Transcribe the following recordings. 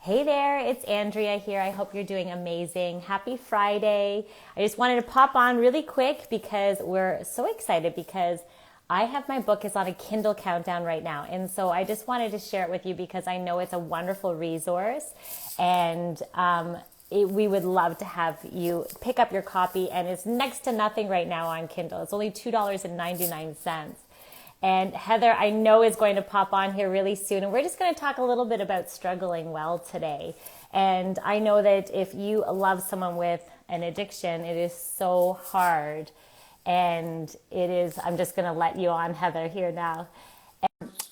Hey there, it's Andrea here. I hope you're doing amazing. Happy Friday. I just wanted to pop on really quick because we're so excited because I have my book is on a Kindle countdown right now. And so I just wanted to share it with you because I know it's a wonderful resource and we would love to have you pick up your copy, and it's next to nothing right now on Kindle. It's only $2.99. And Heather, I know, is going to pop on here really soon. And we're just going to talk a little bit about struggling well today. And I know that if you love someone with an addiction, it is so hard. And I'm just going to let you on, Heather, here now.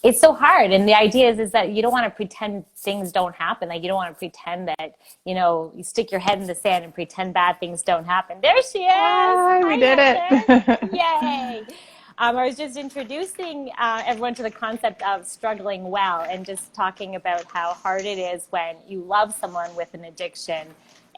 It's so hard. And the idea is that you don't want to pretend things don't happen. Like, you don't want to pretend that, you stick your head in the sand and pretend bad things don't happen. There she is. Hi, we Hi, did Heather. it. Yay. I was just introducing everyone to the concept of struggling well and just talking about how hard it is when you love someone with an addiction.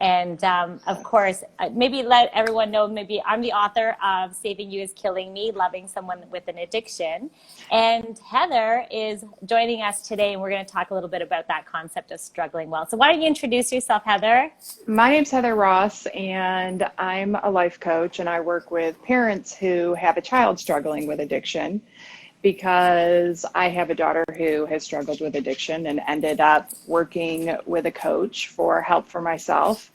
And of course, maybe let everyone know, maybe I'm the author of Saving You is Killing Me, Loving Someone with an Addiction. And Heather is joining us today, and we're going to talk a little bit about that concept of struggling well. So why don't you introduce yourself, Heather? My name's Heather Ross, and I'm a life coach, and I work with parents who have a child struggling with addiction, because I have a daughter who has struggled with addiction and ended up working with a coach for help for myself.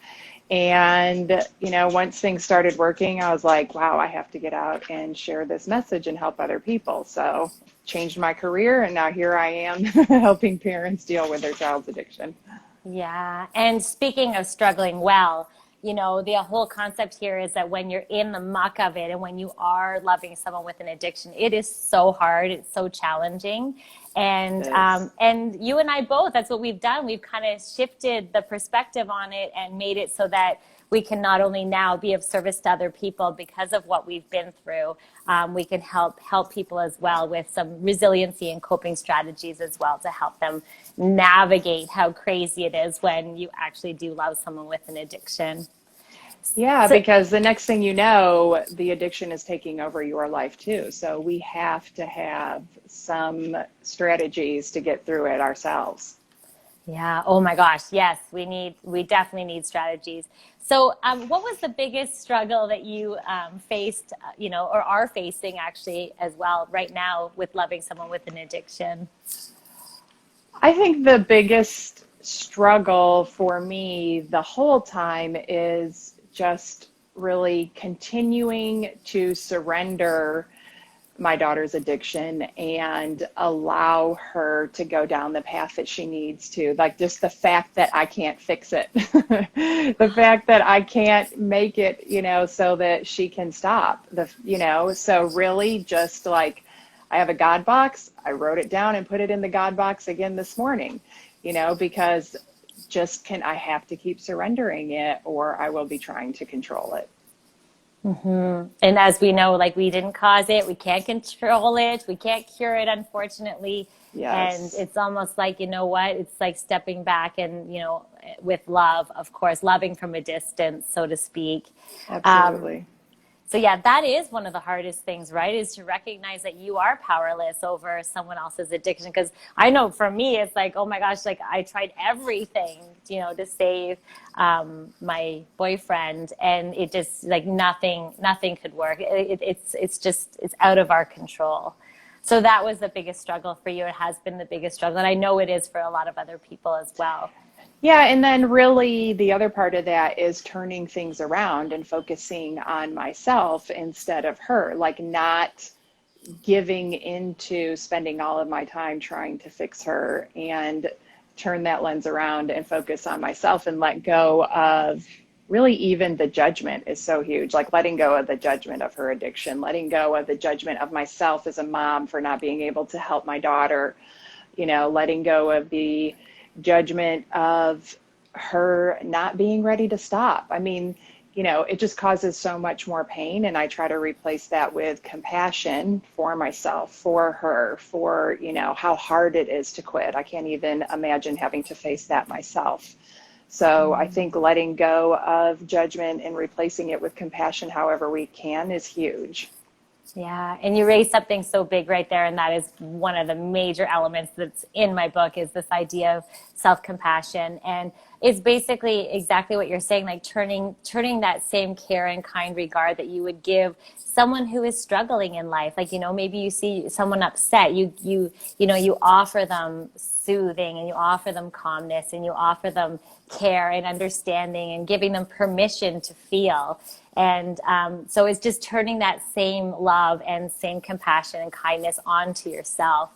And, once things started working, I was like, wow, I have to get out and share this message and help other people. So changed my career, and now here I am helping parents deal with their child's addiction. Yeah. And speaking of struggling well, the whole concept here is that when you're in the muck of it and when you are loving someone with an addiction, it is so hard. It's so challenging. And Yes. and you and I both, that's what we've done. We've kind of shifted the perspective on it and made it so that we can not only now be of service to other people because of what we've been through, we can help people as well with some resiliency and coping strategies as well to help them navigate how crazy it is when you actually do love someone with an addiction. Yeah, So, because the next thing you know, the addiction is taking over your life too. So we have to have some strategies to get through it ourselves. yeah. Oh my gosh. Yes, we definitely need strategies. So, what was the biggest struggle that you faced, or are facing actually as well right now with loving someone with an addiction? I think the biggest struggle for me the whole time is just really continuing to surrender my daughter's addiction and allow her to go down the path that she needs to. Like, just the fact that I can't fix it, the fact that I can't make it, so that she can stop. So really just like, I have a God box. I wrote it down and put it in the God box again this morning, because I have to keep surrendering it, or I will be trying to control it. And as we know, like, we didn't cause it, we can't control it, we can't cure it, unfortunately. And Yes, it's almost like, you know what, it's like stepping back and, with love, of course, loving from a distance, so to speak. Um, absolutely. so yeah, that is one of the hardest things, right? Is to recognize that you are powerless over someone else's addiction. Because I know for me, it's like, oh my gosh, like, I tried everything, to save my boyfriend, and it just, like, nothing could work. It's out of our control. So that was the biggest struggle for you. It has been the biggest struggle, and I know it is for a lot of other people as well. Yeah, and then really the other part of that is turning things around and focusing on myself instead of her, like not giving into spending all of my time trying to fix her, and turn that lens around and focus on myself and let go of really, even the judgment is so huge, like letting go of the judgment of her addiction, letting go of the judgment of myself as a mom for not being able to help my daughter, letting go of the judgment of her not being ready to stop. I mean, it just causes so much more pain. And I try to replace that with compassion for myself, for her, for, how hard it is to quit. I can't even imagine having to face that myself. So I think letting go of judgment and replacing it with compassion however we can is huge. Yeah, and you raised something so big right there, and that is one of the major elements that's in my book is this idea of self-compassion. And it's basically exactly what you're saying, like turning that same care and kind regard that you would give someone who is struggling in life. Like, maybe you see someone upset, you offer them soothing, and you offer them calmness, and you offer them care and understanding and giving them permission to feel. And so it's just turning that same love and same compassion and kindness onto yourself.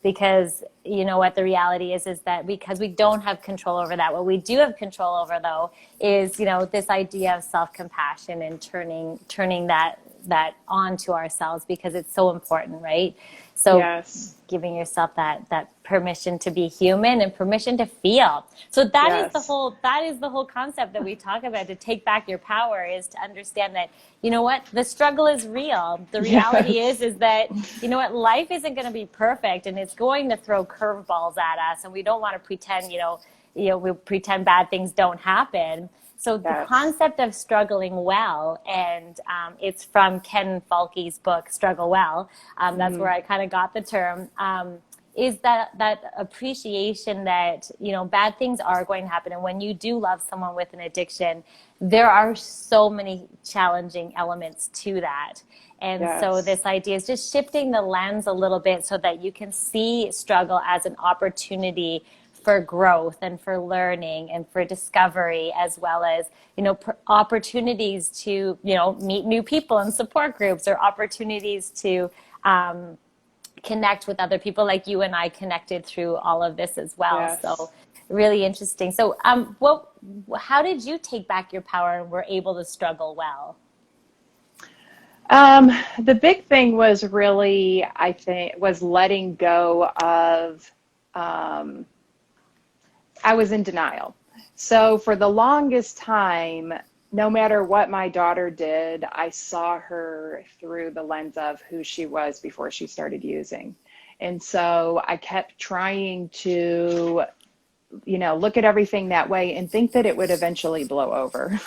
Because you know what the reality is that because we don't have control over that, what we do have control over though is, this idea of self-compassion and turning that onto ourselves, because it's so important, right? So Yes. giving yourself that permission to be human and permission to feel. So Yes. that is the whole concept that we talk about, to take back your power, is to understand that, you know what, the struggle is real. The reality Yes. is that, you know what, life isn't going to be perfect, and it's going to throw curveballs at us, and we don't want to pretend, we pretend bad things don't happen. So the Yes. concept of struggling well, and it's from Ken Falke's book, Struggle Well. That's where Hmm. I kind of got the term. Is that appreciation that, bad things are going to happen. And when you do love someone with an addiction, there are so many challenging elements to that. And so Yes. this idea is just shifting the lens a little bit so that you can see struggle as an opportunity for growth and for learning and for discovery, as well as, opportunities to, meet new people in support groups, or opportunities to connect with other people like you and I connected through all of this as well. Yes. So really interesting. So how did you take back your power and were able to struggle well? The big thing was really, I think, was letting go of, um, I was in denial. So for the longest time, no matter what my daughter did, I saw her through the lens of who she was before she started using. And so I kept trying to, look at everything that way and think that it would eventually blow over.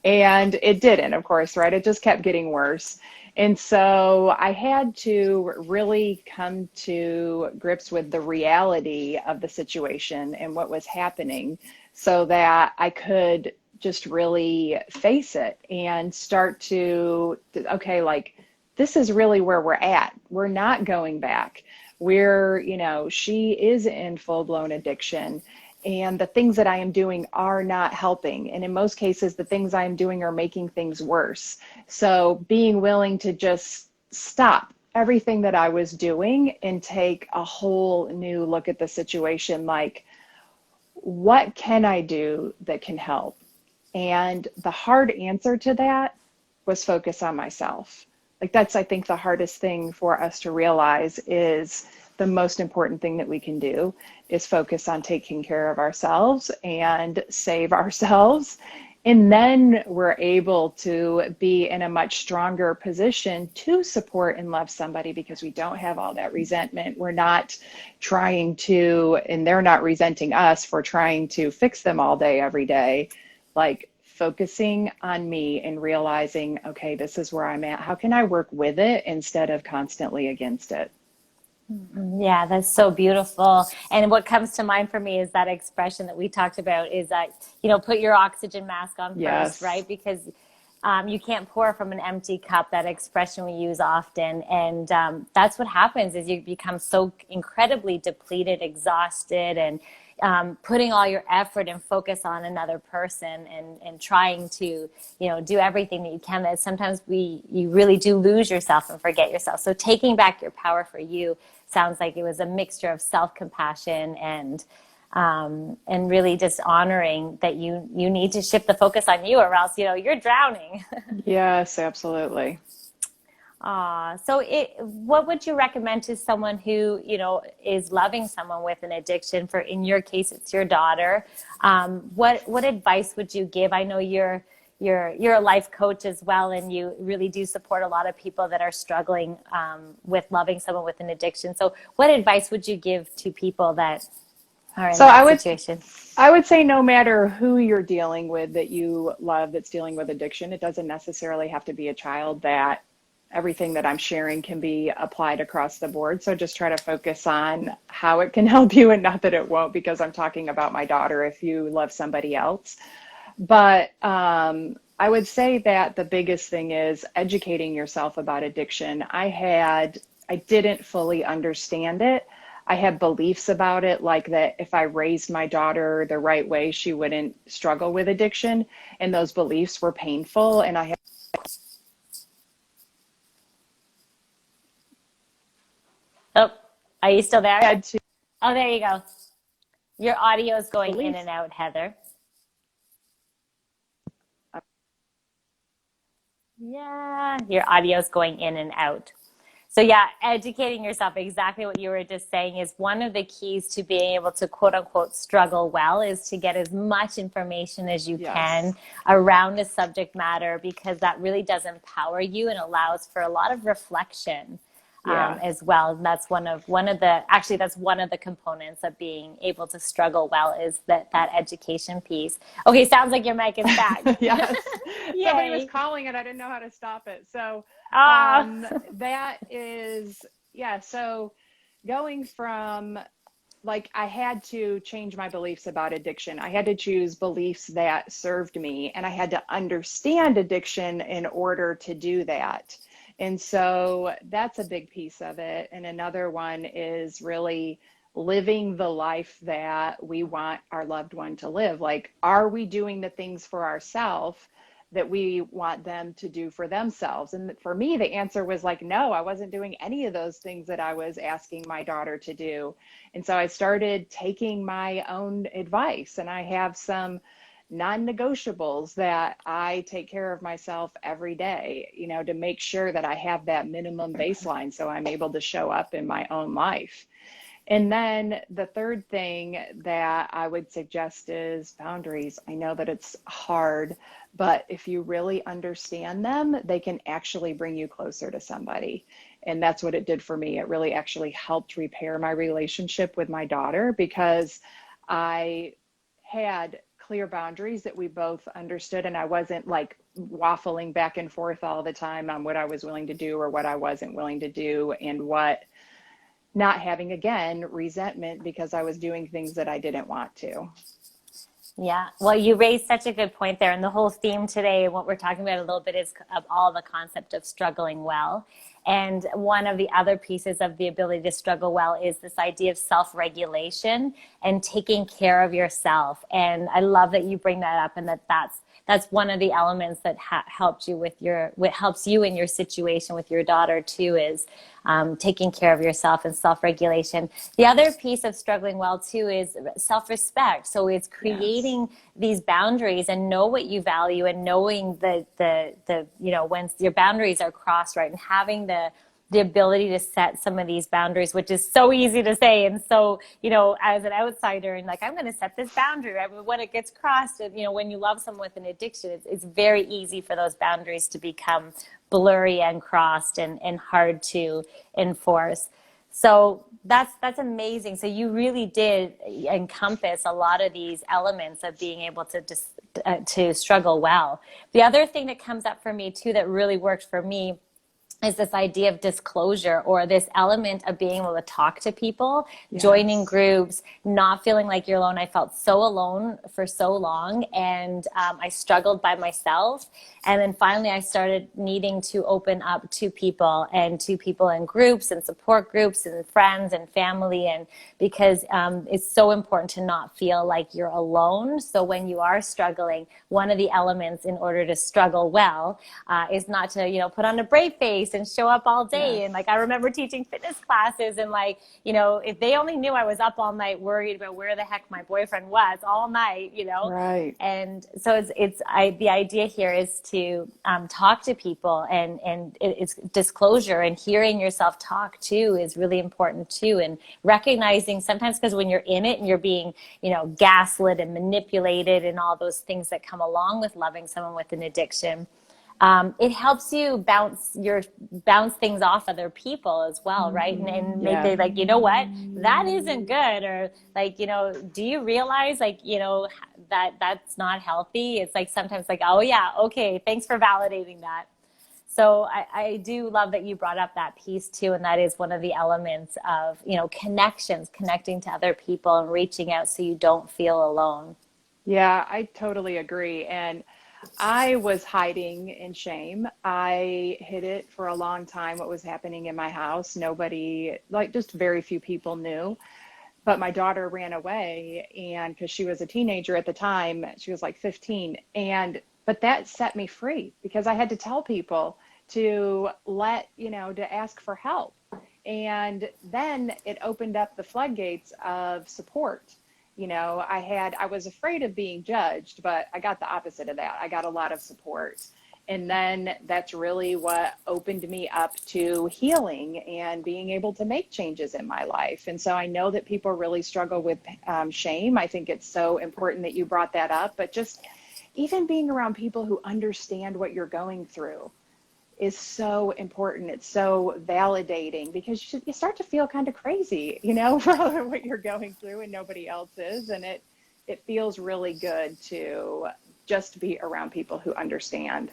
And it didn't, of course, right? It just kept getting worse. And so I had to really come to grips with the reality of the situation and what was happening so that I could just really face it and start to, okay, like, this is really where we're at. We're not going back. She is in full blown addiction, and the things that I am doing are not helping. And in most cases, the things I am doing are making things worse. So being willing to just stop everything that I was doing and take a whole new look at the situation, like, what can I do that can help? And the hard answer to that was focus on myself. Like, that's, I think, the hardest thing for us to realize is the most important thing that we can do is focus on taking care of ourselves and save ourselves. And then we're able to be in a much stronger position to support and love somebody because we don't have all that resentment. We're not trying to, and they're not resenting us for trying to fix them all day, every day. Like, focusing on me and realizing, okay, this is where I'm at. How can I work with it instead of constantly against it? Yeah, that's so beautiful. And what comes to mind for me is that expression that we talked about, is that, put your oxygen mask on first, Yes. right? Because you can't pour from an empty cup, that expression we use often. And that's what happens, is you become so incredibly depleted, exhausted, and putting all your effort and focus on another person, and trying to, do everything that you can, that sometimes you really do lose yourself and forget yourself. So taking back your power for you sounds like it was a mixture of self-compassion and really just honoring that you need to shift the focus on you, or else, you're drowning. Yes, absolutely. So what would you recommend to someone who, is loving someone with an addiction? For, in your case, it's your daughter. What advice would you give? I know you're a life coach as well, and you really do support a lot of people that are struggling with loving someone with an addiction. So what advice would you give to people that are in So that situation? I would say no matter who you're dealing with that you love that's dealing with addiction, it doesn't necessarily have to be a child that everything that I'm sharing can be applied across the board. So just try to focus on how it can help you and not that it won't, because I'm talking about my daughter if you love somebody else. But I would say that the biggest thing is educating yourself about addiction. I didn't fully understand it. I had beliefs about it, like that if I raised my daughter the right way, she wouldn't struggle with addiction. And those beliefs were painful. And I Oh, are you still there? had to Oh, there you go. Your audio is going in beliefs. and out, Heather. Yeah, your audio is going in and out. So yeah, educating yourself, exactly what you were just saying, is one of the keys to being able to quote unquote struggle well, is to get as much information as you Yes. can around the subject matter, because that really does empower you and allows for a lot of reflection Yeah. as well. And that's that's one of the components of being able to struggle well, is that education piece. Okay, sounds like your mic is back. Yes. Somebody was Yay. calling and I didn't know how to stop it. So Ah. that is, yeah. So going from, like, I had to change my beliefs about addiction. I had to choose beliefs that served me, and I had to understand addiction in order to do that. And so that's a big piece of it. And another one is really living the life that we want our loved one to live. Like, are we doing the things for ourselves that we want them to do for themselves? And for me, the answer was like, no, I wasn't doing any of those things that I was asking my daughter to do. And so I started taking my own advice, and I have some non-negotiables that I take care of myself every day, to make sure that I have that minimum baseline so I'm able to show up in my own life. And then the third thing that I would suggest is boundaries. I know that it's hard, but if you really understand them, they can actually bring you closer to somebody. And that's what it did for me. It really actually helped repair my relationship with my daughter, because I had clear boundaries that we both understood, and I wasn't like waffling back and forth all the time on what I was willing to do or what I wasn't willing to do, and what, not having, again, resentment because I was doing things that I didn't want to. Yeah, well, you raised such a good point there. And the whole theme today, what we're talking about a little bit, is of all the concept of struggling well. And one of the other pieces of the ability to struggle well is this idea of self-regulation and taking care of yourself. And I love that you bring that up, and that's one of the elements that helped you what helps you in your situation with your daughter too, is taking care of yourself and self-regulation. The other piece of struggling well too is self-respect. So it's Yes. creating these boundaries and know what you value, and knowing when your boundaries are crossed, right, and having the ability to set some of these boundaries, which is so easy to say. And so, as an outsider, and like, I'm going to set this boundary, right? But when it gets crossed, when you love someone with an addiction, it's very easy for those boundaries to become blurry and crossed and hard to enforce. So that's amazing. So you really did encompass a lot of these elements of being able to struggle well. The other thing that comes up for me too, that really worked for me, is this idea of disclosure, or this element of being able to talk to people, joining Yes. groups, not feeling like you're alone. I felt so alone for so long, and I struggled by myself. And then finally I started needing to open up to people, and to people in groups and support groups and friends and family. And because it's so important to not feel like you're alone. So when you are struggling, one of the elements in order to struggle well is not to, put on a brave face and show up all day. And Yes. like, I remember teaching fitness classes, and like, if they only knew I was up all night worried about where the heck my boyfriend was all night. Right. And so the idea here is to talk to people, and it's disclosure, and hearing yourself talk too is really important too. And recognizing sometimes, because when you're in it and you're being, gaslit and manipulated and all those things that come along with loving someone with an addiction, it helps you bounce things off other people as well, right? And Yeah. maybe like, what, that isn't good, or like, do you realize, like, that's not healthy? It's like sometimes like, oh yeah, okay, thanks for validating that. So I do love that you brought up that piece too. And that is one of the elements of, connections, connecting to other people and reaching out so you don't feel alone. Yeah, I totally agree. And I was hiding in shame. I hid it for a long time, what was happening in my house. Nobody, like just very few people knew. But my daughter ran away, and because she was a teenager at the time, she was like 15. But that set me free because I had to tell people to to ask for help. And then it opened up the floodgates of support. I was afraid of being judged, but I got the opposite of that. I got a lot of support. And then that's really what opened me up to healing and being able to make changes in my life. And so I know that people really struggle with shame. I think it's so important that you brought that up, but just even being around people who understand what you're going through is so important. It's so validating because you start to feel kind of crazy, for what you're going through and nobody else is. And it feels really good to just be around people who understand.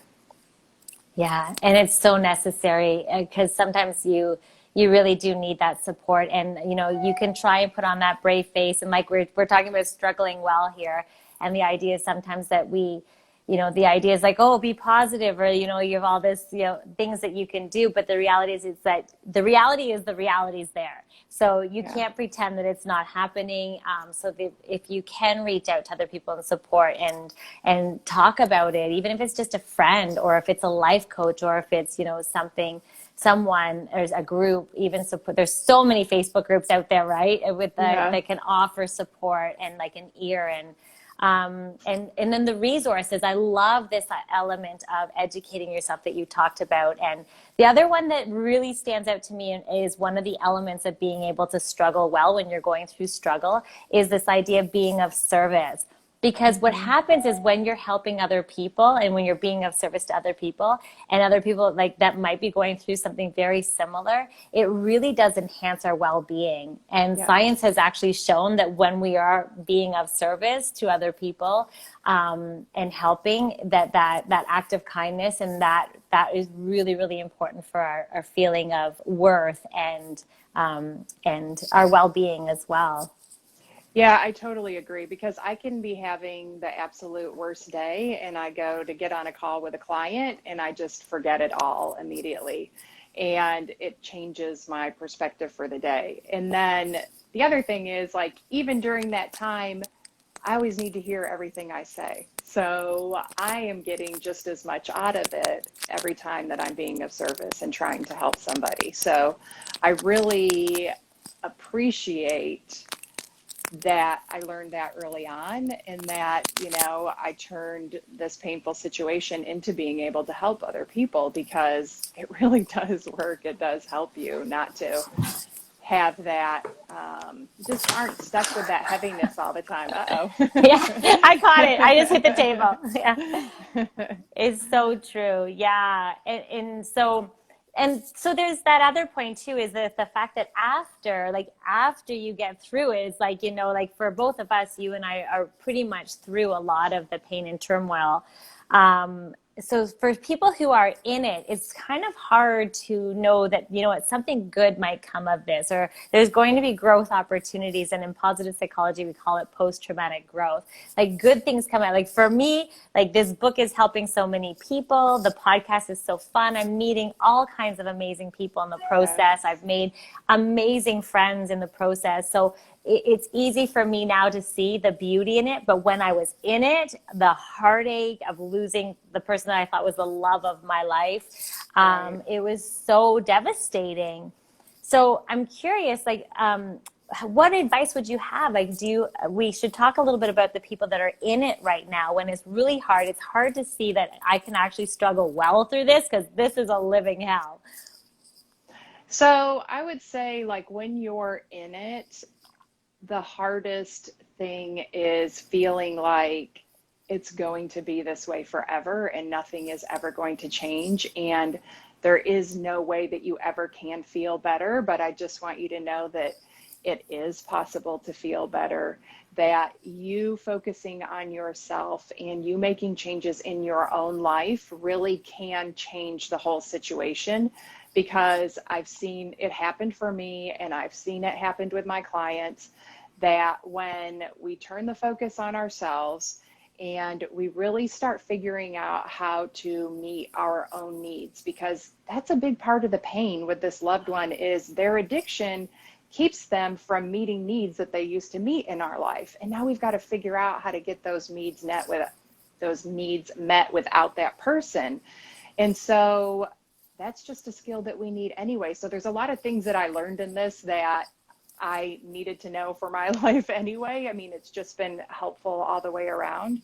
Yeah, and it's so necessary because sometimes you really do need that support, and you can try and put on that brave face, and like we're talking about struggling well here, and the idea is sometimes that the idea is like, oh, be positive, or you have all this things that you can do, but the reality is that the reality is the reality's there, so you Yeah. can't pretend that it's not happening. If you can reach out to other people and support and talk about it, even if it's just a friend or if it's a life coach or if it's someone, there's a group, even support. There's so many Facebook groups out there, right? Yeah. That can offer support and like an ear and then the resources. I love this element of educating yourself that you talked about. And the other one that really stands out to me is one of the elements of being able to struggle well when you're going through struggle is this idea of being of service. Because what Mm-hmm. happens is when you're helping other people and when you're being of service to other people and other people like that might be going through something very similar, it really does enhance our well-being. And Yeah. science has actually shown that when we are being of service to other people and helping, that act of kindness and that is really, really important for our feeling of worth and our well-being as well. Yeah, I totally agree because I can be having the absolute worst day and I go to get on a call with a client and I just forget it all immediately. And it changes my perspective for the day. And then the other thing is like, even during that time, I always need to hear everything I say. So I am getting just as much out of it every time that I'm being of service and trying to help somebody. So I really appreciate that I learned that early on and that, I turned this painful situation into being able to help other people because it really does work. It does help you not to have that, just aren't stuck with that heaviness all the time. Yeah, I caught it. I just hit the table. Yeah. Uh-oh. It's so true. Yeah. And so there's that other point too, is that the fact that after you get through it, it's like, like for both of us, you and I are pretty much through a lot of the pain and turmoil. So for people who are in it, it's kind of hard to know that, something good might come of this, or there's going to be growth opportunities. And in positive psychology, we call it post-traumatic growth. Like good things come out. Like for me, like this book is helping so many people. The podcast is so fun. I'm meeting all kinds of amazing people in the process. I've made amazing friends in the process. So it's easy for me now to see the beauty in it. But when I was in it, the heartache of losing the person that I thought was the love of my life, Right. it was so devastating. So I'm curious, like, what advice would you have? Like, we should talk a little bit about the people that are in it right now when it's really hard. It's hard to see that I can actually struggle well through this because this is a living hell. So I would say like when you're in it, the hardest thing is feeling like it's going to be this way forever and nothing is ever going to change. And there is no way that you ever can feel better. But I just want you to know that it is possible to feel better, that you focusing on yourself and you making changes in your own life really can change the whole situation. Because I've seen it happen for me, and I've seen it happen with my clients, that when we turn the focus on ourselves and we really start figuring out how to meet our own needs, because that's a big part of the pain with this loved one, is their addiction keeps them from meeting needs that they used to meet in our life. And now we've got to figure out how to get those needs met without that person. And so that's just a skill that we need anyway. So there's a lot of things that I learned in this that I needed to know for my life anyway. I mean, it's just been helpful all the way around.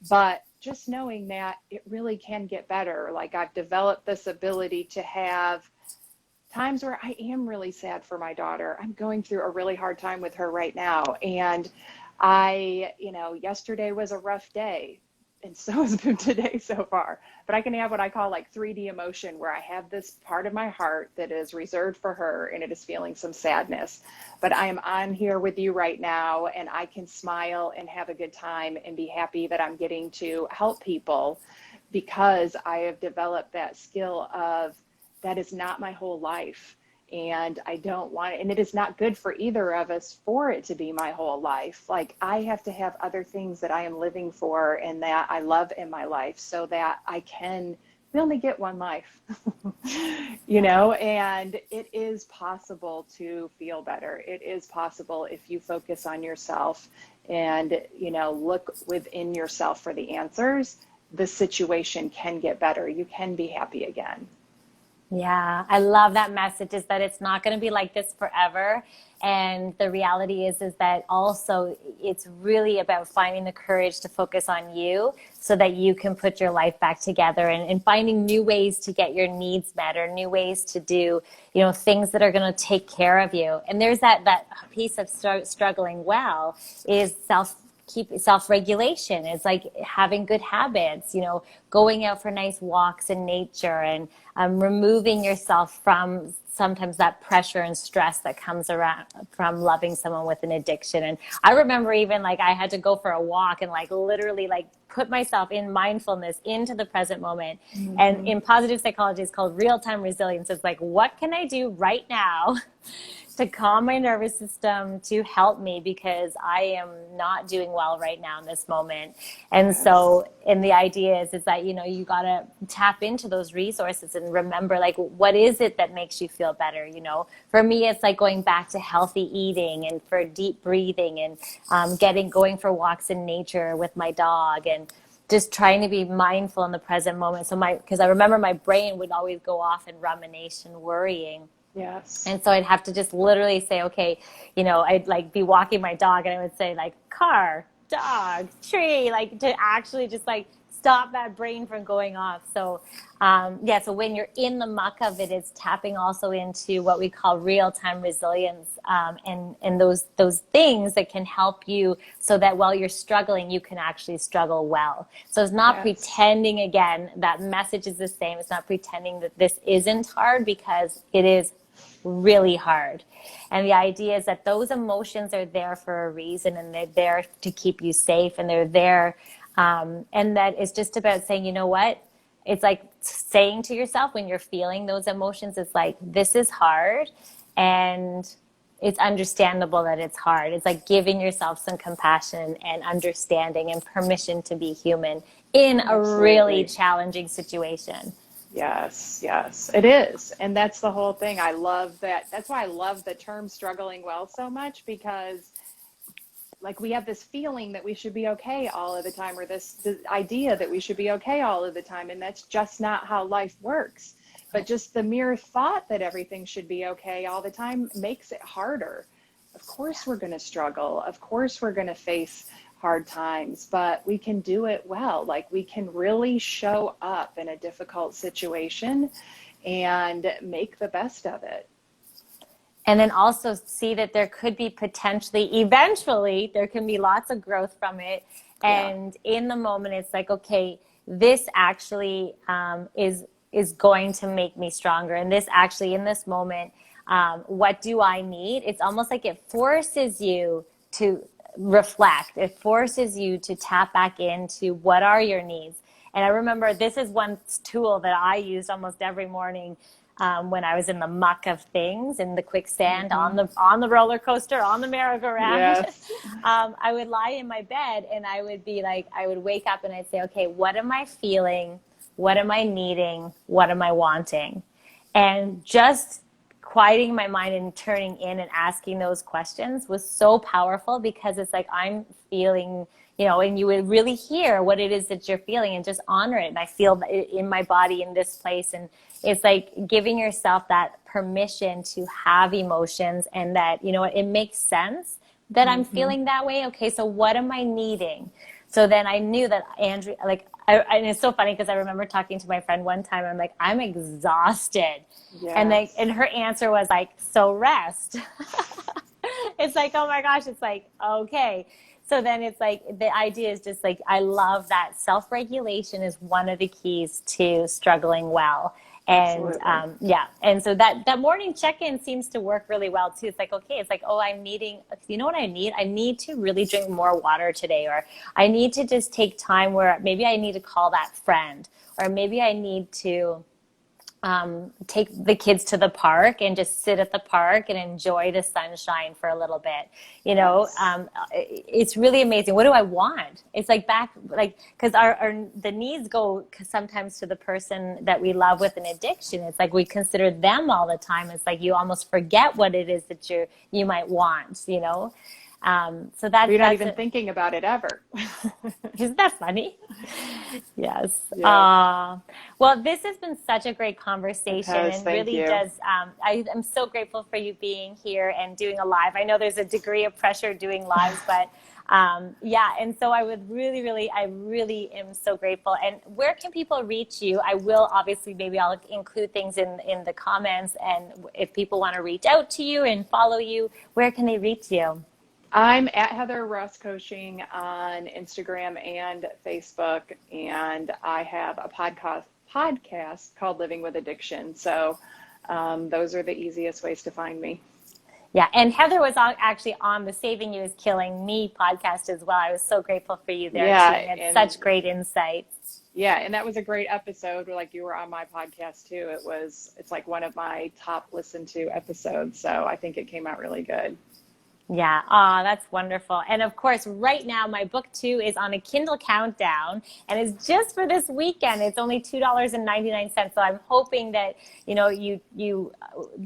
But just knowing that it really can get better. Like, I've developed this ability to have times where I am really sad for my daughter. I'm going through a really hard time with her right now. And yesterday was a rough day, and so has been today so far. But I can have what I call like 3D emotion, where I have this part of my heart that is reserved for her and it is feeling some sadness. But I am on here with you right now, and I can smile and have a good time and be happy that I'm getting to help people, because I have developed that skill of, that is not my whole life. And I don't want it, and it is not good for either of us for it to be my whole life. Like, I have to have other things that I am living for and that I love in my life, so that we only get one life, and it is possible to feel better. It is possible if you focus on yourself and, look within yourself for the answers. The situation can get better. You can be happy again. Yeah, I love that message, is that it's not going to be like this forever. And the reality is that also it's really about finding the courage to focus on you, so that you can put your life back together, and finding new ways to get your needs met, or new ways to do, things that are going to take care of you. And there's that piece of struggling well is self-regulation. It's like having good habits, going out for nice walks in nature, and removing yourself from sometimes that pressure and stress that comes around from loving someone with an addiction. And I remember even like I had to go for a walk and like literally like put myself in mindfulness into the present moment. Mm-hmm. And in positive psychology, it's called real-time resilience. It's like, what can I do right now to calm my nervous system, to help me, because I am not doing well right now in this moment. And so, and the idea is that, you got to tap into those resources and remember, like, what is it that makes you feel better? For me, it's like going back to healthy eating, and for deep breathing, and going for walks in nature with my dog, and just trying to be mindful in the present moment. So because I remember my brain would always go off in rumination, worrying. Yes. And so I'd have to just literally say, okay, I'd like be walking my dog, and I would say like car, dog, tree, like to actually just like stop that brain from going off. So, so when you're in the muck of it, it's tapping also into what we call real-time resilience, and those things that can help you, so that while you're struggling, you can actually struggle well. So it's not pretending, again, that message is the same. It's not pretending that this isn't hard, because it is really hard. And the idea is that those emotions are there for a reason, and they're there to keep you safe, and they're there. And that it's just about saying, you know what? It's like saying to yourself when you're feeling those emotions, it's like, this is hard, and it's understandable that it's hard. It's like giving yourself some compassion and understanding and permission to be human in a really challenging situation. Yes, it is. And that's the whole thing. I love that. That's why I love the term struggling well so much, because like we have this feeling that we should be okay all of the time, or this idea that we should be okay all of the time. And that's just not how life works. But just the mere thought that everything should be okay all the time makes it harder. Of course we're going to struggle. Of course we're going to face hard times, but we can do it well. Like, we can really show up in a difficult situation and make the best of it. And then also see that there could be eventually, there can be lots of growth from it. And in the moment, it's like, okay, this actually is going to make me stronger. And this actually, in this moment, What do I need? It's almost like it forces you to reflect. It forces you to tap back into what are your needs. And I remember this is one tool that I used almost every morning when I was in the muck of things, in the quicksand, on the roller coaster, on the merry-go-round. Yes. I would lie in my bed and I would be like, I would wake up and I'd say, okay, what am I feeling? What am I needing? What am I wanting? And just quieting my mind and turning in and asking those questions was so powerful, because it's like I'm feeling, and you would really hear what it is that you're feeling and just honor it. And I feel it in my body in this place. And it's like giving yourself that permission to have emotions, and that, it makes sense that I'm feeling that way. Okay, so what am I needing? So then I knew that Andrea, and it's so funny because I remember talking to my friend one time. I'm like, I'm exhausted. Yes. And her answer was like, so rest. It's like, oh my gosh, it's like, okay. So then it's like, the idea is just like, I love that self-regulation is one of the keys to struggling well. And and so that morning check-in seems to work really well too. It's like, okay, it's like, oh, I'm needing, you know what I need? I need to really drink more water today, or I need to just take time where maybe I need to call that friend, or maybe I need to take the kids to the park and just sit at the park and enjoy the sunshine for a little bit. Yes. It's really amazing. What do I want? It's like because the needs go sometimes to the person that we love with an addiction. It's like we consider them all the time. It's like you almost forget what it is that you might want, so You're not even thinking about it ever. Isn't that funny? Yes. Yeah. Well, this has been such a great conversation, and thank really you. does. I am so grateful for you being here and doing a live. I know there's a degree of pressure doing lives, but and so I really am so grateful. And where can people reach you? I will obviously, maybe I'll include things in the comments, and if people want to reach out to you and follow you, where can they reach you? I'm at Heather Russ Coaching on Instagram and Facebook, and I have a podcast called Living with Addiction. So those are the easiest ways to find me. Yeah, and Heather was actually on the Saving You is Killing Me podcast as well. I was so grateful for you there. Yeah, too. And such great insights. Yeah, and that was a great episode. Like, you were on my podcast too. It's like one of my top listened to episodes. So I think it came out really good. Yeah. Oh, that's wonderful. And of course, right now, my book too is on a Kindle countdown, and it's just for this weekend. It's only $2.99. So I'm hoping that, you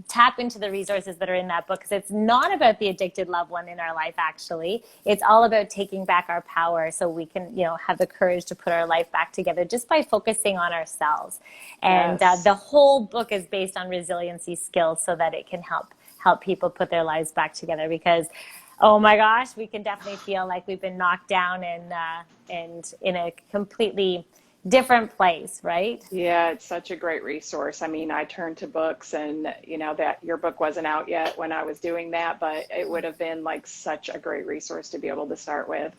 tap into the resources that are in that book, because it's not about the addicted loved one in our life. Actually, it's all about taking back our power so we can, have the courage to put our life back together just by focusing on ourselves. And Yes. the whole book is based on resiliency skills so that it can help people put their lives back together, because, oh my gosh, we can definitely feel like we've been knocked down and in a completely different place, right? Yeah, it's such a great resource. I mean, I turned to books, and that your book wasn't out yet when I was doing that, but it would have been like such a great resource to be able to start with.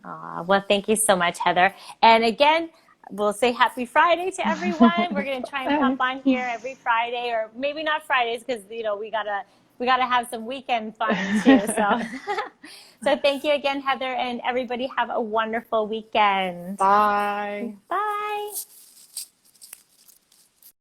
Well, thank you so much, Heather. And again, we'll say happy Friday to everyone. We're going to try and pop on here every Friday, or maybe not Fridays, because, we gotta have some weekend fun too. So, so thank you again, Heather, and everybody have a wonderful weekend. Bye. Bye.